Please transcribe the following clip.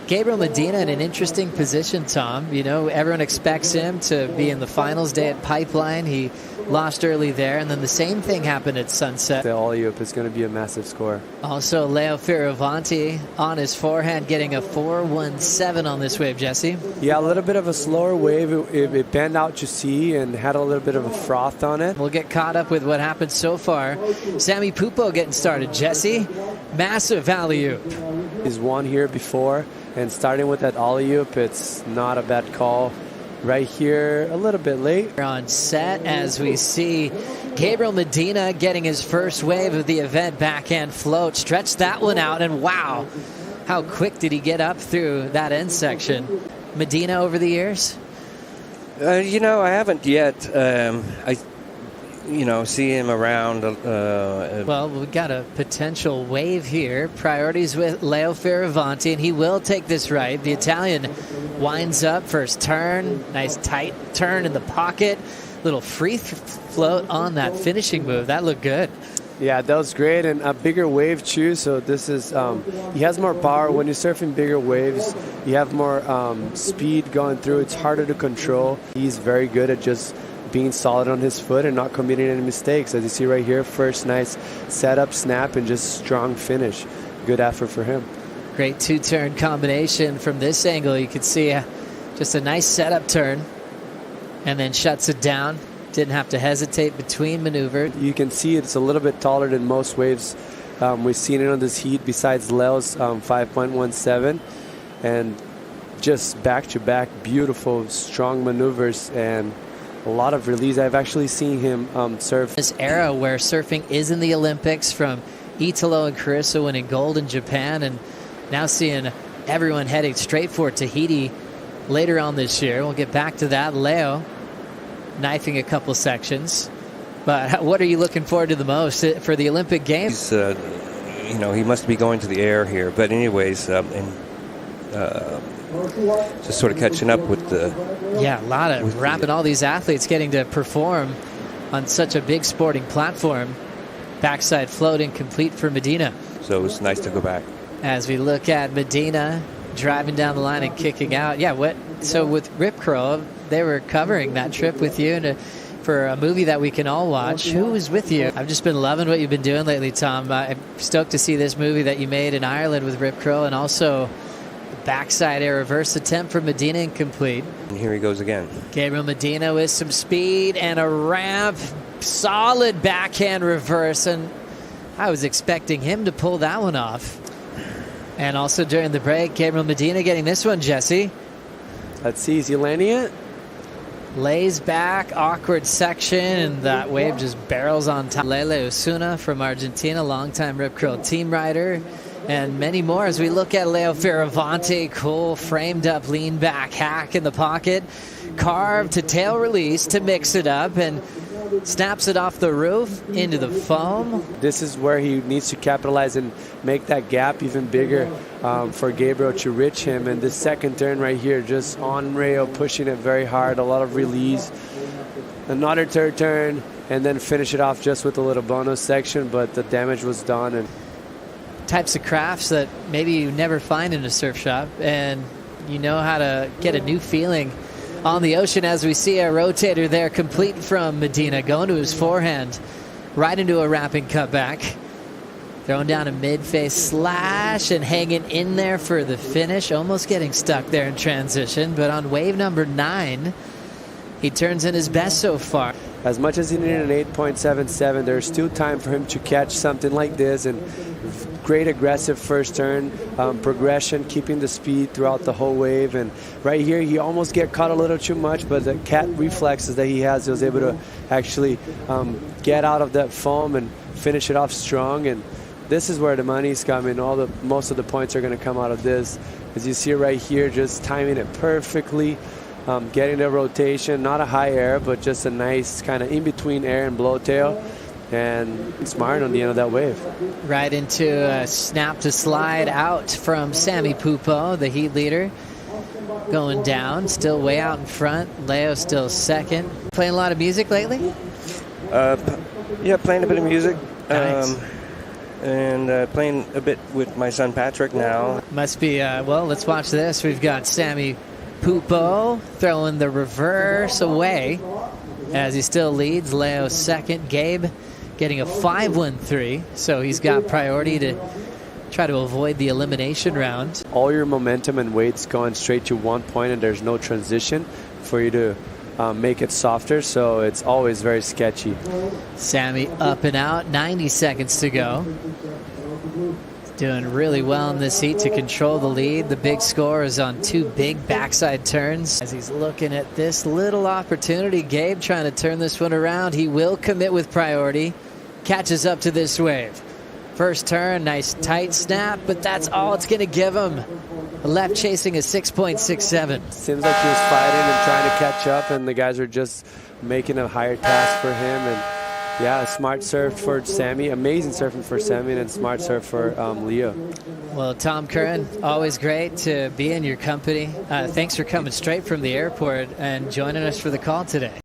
Gabriel Medina in an interesting position, Tom. You know, everyone expects him to be in the finals day at Pipeline. He lost early there, and then the same thing happened at Sunset. The alley-oop is going to be a massive score. Also, Leonardo Fioravanti on his forehand, getting a 4.17 on this wave, Jesse. Yeah, a little bit of a slower wave. It bent out to sea and had a little bit of a froth on it. We'll get caught up with what happened so far. Samuel Pupo getting started. Jesse, massive alley-oop. He's won here before, and starting with that alley-oop, it's not a bad call. Right here, a little bit late. On set as we see Gabriel Medina getting his first wave of the event, backhand float, stretched that one out, and wow, how quick did he get up through that end section. Medina over the years? You know, I haven't yet. See him around. Well, we've got a potential wave here. Priorities with Leo Fioravanti, and he will take this right. The Italian winds up, first turn, nice tight turn in the pocket. Little free float on that finishing move. That looked good. Yeah, that was great, and a bigger wave too. So this is, he has more power. When you're surfing bigger waves, you have more speed going through. It's harder to control. He's very good at just being solid on his foot and not committing any mistakes. As you see right here, first nice setup, snap, and just strong finish. Good effort for him. Great two-turn combination from this angle. You can see just a nice setup turn and then shuts it down. Didn't have to hesitate between maneuver. You can see it's a little bit taller than most waves we've seen it on this heat besides Leo's 5.17, and just back-to-back beautiful, strong maneuvers and a lot of release. I've actually seen him surf. This era where surfing is in the Olympics, from Italo and Carissa winning gold in Japan, and now seeing everyone heading straight for Tahiti later on this year. We'll get back to that. Leo knifing a couple sections. But what are you looking forward to the most for the Olympic Games? He must be going to the air here. But anyways, just sort of catching up with the... Yeah, a lot of wrapping all these athletes getting to perform on such a big sporting platform. Backside floating complete for Medina. So it's nice to go back. As we look at Medina driving down the line and kicking out. Yeah, so with Rip Curl, they were covering that trip with you and for a movie that we can all watch. Who was with you? I've just been loving what you've been doing lately, Tom. I'm stoked to see this movie that you made in Ireland with Rip Curl, and also the backside air reverse attempt for Medina incomplete. And here he goes again. Gabriel Medina with some speed and a ramp. Solid backhand reverse, and I was expecting him to pull that one off. And also during the break, Gabriel Medina getting this one, Jesse. Let's see, is he landing it? Lays back, awkward section, and that wave just barrels on top. Lele Osuna from Argentina, longtime Rip Curl team rider, and many more as we look at Leo Fioravanti. Cool, framed up, lean back, hack in the pocket, carved to tail release to mix it up, and snaps it off the roof into the foam. This is where he needs to capitalize and make that gap even bigger for Gabriel to reach him. And this second turn right here, just on rail, pushing it very hard, a lot of release. Another third turn, and then finish it off just with a little bonus section, but the damage was done. And types of crafts that maybe you never find in a surf shop, and you know how to get a new feeling on the ocean. As we see a rotator there complete from Medina, going to his forehand right into a wrapping cutback, throwing down a mid-face slash and hanging in there for the finish, almost getting stuck there in transition. But on wave number 9, he turns in his best so far. As much as he needed an 8.77, there's still time for him to catch something like this, and great aggressive first turn, progression, keeping the speed throughout the whole wave. And right here, he almost get caught a little too much, but the cat reflexes that he has, he was able to actually get out of that foam and finish it off strong. And this is where the money's coming. Most of the points are going to come out of this. As you see right here, just timing it perfectly. Getting the rotation, not a high air, but just a nice kind of in-between air and blowtail, and smart on the end of that wave. Right into a snap to slide out from Samuel Pupo, the heat leader. Going down, still way out in front. Leo still second. Playing a lot of music lately? Yeah, playing a bit of music. Nice. and playing a bit with my son Patrick now. Must be, well, let's watch this. We've got Samuel Pupo throwing the reverse away as he still leads. Leo second. Gabe getting a 5-1-3, so he's got priority to try to avoid the elimination round. All your momentum and weight's going straight to one point, and there's no transition for you to make it softer, so it's always very sketchy. Sammy up and out, 90 seconds to go. Doing really well in this heat to control the lead. The big score is on 2 big backside turns. As he's looking at this little opportunity, Gabe trying to turn this one around. He will commit with priority. Catches up to this wave. First turn, nice tight snap, but that's all it's going to give him. Left chasing a 6.67. Seems like he was fighting and trying to catch up, and the guys were just making a higher task for him. And yeah, smart surf for Sammy. Amazing surfing for Sammy, and smart surf for Leo. Well, Tom Curran, always great to be in your company. Thanks for coming straight from the airport and joining us for the call today.